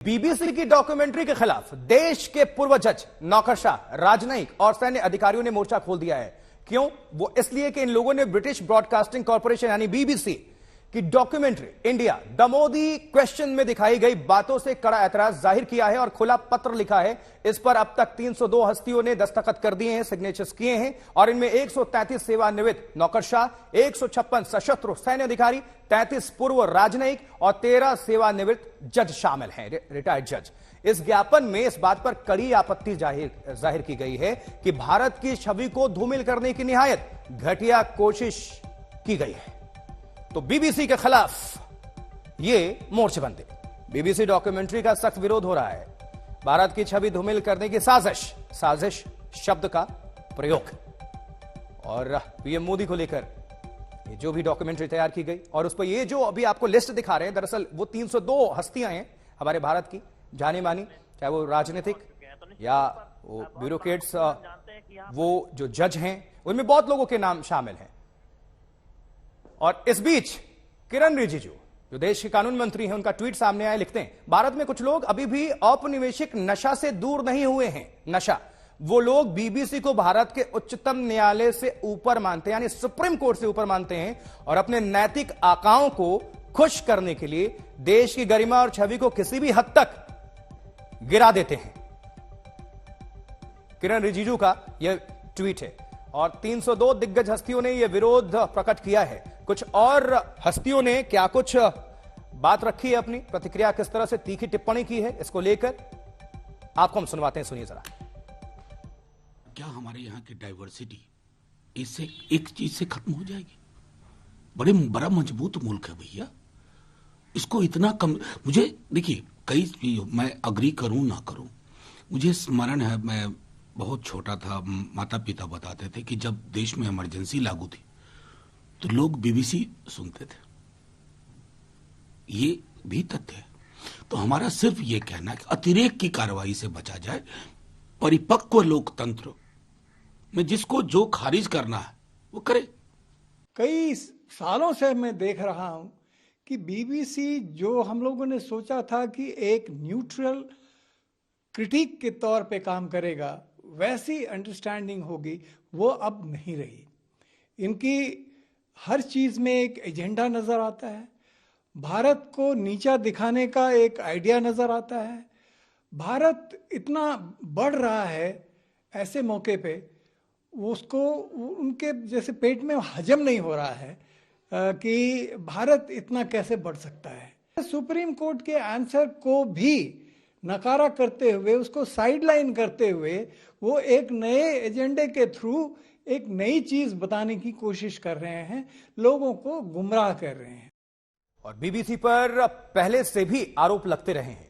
BBC की documentary के खिलाफ देश के पूर्व जज, नौकरशाह, राजनयिक और सैन्य अधिकारियों ने मोर्चा खोल दिया है। क्यों? वो इसलिए कि इन लोगों ने ब्रिटिश ब्रॉडकास्टिंग कॉर्पोरेशन यानी बीबीसी की documentary India the Modi question में दिखाई गई बातों से कड़ा एतराज जाहिर किया है और खुला पत्र लिखा है। इस पर अब तक 302 हस्तियों ने दस्तखत कर दिए हैं, सिग्नेचर्स किए हैं और इनमें 133 सेवानिवृत्त नौकरशाह, 156 सशस्त्र सैन्य अधिकारी, 33 पूर्व राजनयिक और 13 सेवानिवृत्त जज शामिल हैं, रिटायर्ड जज। इस ज्ञापन में इस बात पर कड़ी आपत्ति जाहिर की गई है कि भारत की छवि को धूमिल करने की निहायत घटिया कोशिश की गई है। तो बीबीसी के खिलाफ यह मोर्चेबंदी, बीबीसी डॉक्यूमेंट्री का सख्त विरोध हो रहा है। भारत की छवि धूमिल करने की साजिश शब्द का प्रयोग और पीएम मोदी को लेकर ये जो भी डॉक्यूमेंट्री तैयार की गई और उस पर ये जो अभी आपको लिस्ट दिखा रहे हैं, दरअसल वो 302 हस्तियां हैं हमारे भारत की जानी मानी, चाहे वो राजनीतिक या वो ब्यूरोक्रेट्स, वो जो जज हैं, उनमें बहुत लोगों के नाम शामिल हैं। और इस बीच किरण रिजिजू जो देश के कानून मंत्री हैं, उनका ट्वीट सामने आया। लिखते हैं, भारत में कुछ लोग अभी भी औपनिवेशिक नशा से दूर नहीं हुए हैं। नशा, वो लोग बीबीसी को भारत के उच्चतम न्यायालय से ऊपर मानते हैं, यानी सुप्रीम कोर्ट से ऊपर मानते हैं और अपने नैतिक आकाओं को खुश करने के लिए देश की गरिमा और छवि को किसी भी हद तक गिरा देते हैं। किरण रिजिजू का यह ट्वीट है और 302 दिग्गज हस्तियों ने यह विरोध प्रकट किया है। कुछ और हस्तियों ने क्या कुछ बात रखी है, अपनी प्रतिक्रिया किस तरह से तीखी टिप्पणी की है, इसको लेकर आपको हम सुनवाते हैं, सुनिए जरा। क्या हमारे यहाँ की डाइवर्सिटी इससे एक चीज से खत्म हो जाएगी? बड़ा मजबूत मुल्क है भैया, इसको इतना कम। मुझे देखिए, कई मैं अग्री करूं ना करूं, मुझे स्मरण है, मैं बहुत छोटा था, माता पिता बताते थे कि जब देश में इमरजेंसी लागू थी तो लोग बीबीसी सुनते थे। ये भी तथ्य है। तो हमारा सिर्फ ये कहना है कि अतिरेक की कार्रवाई से बचा जाए। परिपक्व लोकतंत्र में जिसको जो खारिज करना है वो करे। कई सालों से मैं देख रहा हूं कि बीबीसी, जो हम लोगों ने सोचा था कि एक न्यूट्रल क्रिटिक के तौर पे काम करेगा, वैसी अंडरस्टैंडिंग होगी, वो अब नहीं रही। इनकी हर चीज में एक एजेंडा नजर आता है, भारत को नीचा दिखाने का एक आइडिया नजर आता है। भारत इतना बढ़ रहा है, ऐसे मौके पे उसको उनके जैसे पेट में हजम नहीं हो रहा है कि भारत इतना कैसे बढ़ सकता है। सुप्रीम कोर्ट के आंसर को भी नकारा करते हुए, उसको साइडलाइन करते हुए, वो एक नए एजेंडे के थ्रू एक नई चीज बताने की कोशिश कर रहे हैं, लोगों को गुमराह कर रहे हैं। और बीबीसी पर पहले से भी आरोप लगते रहे हैं।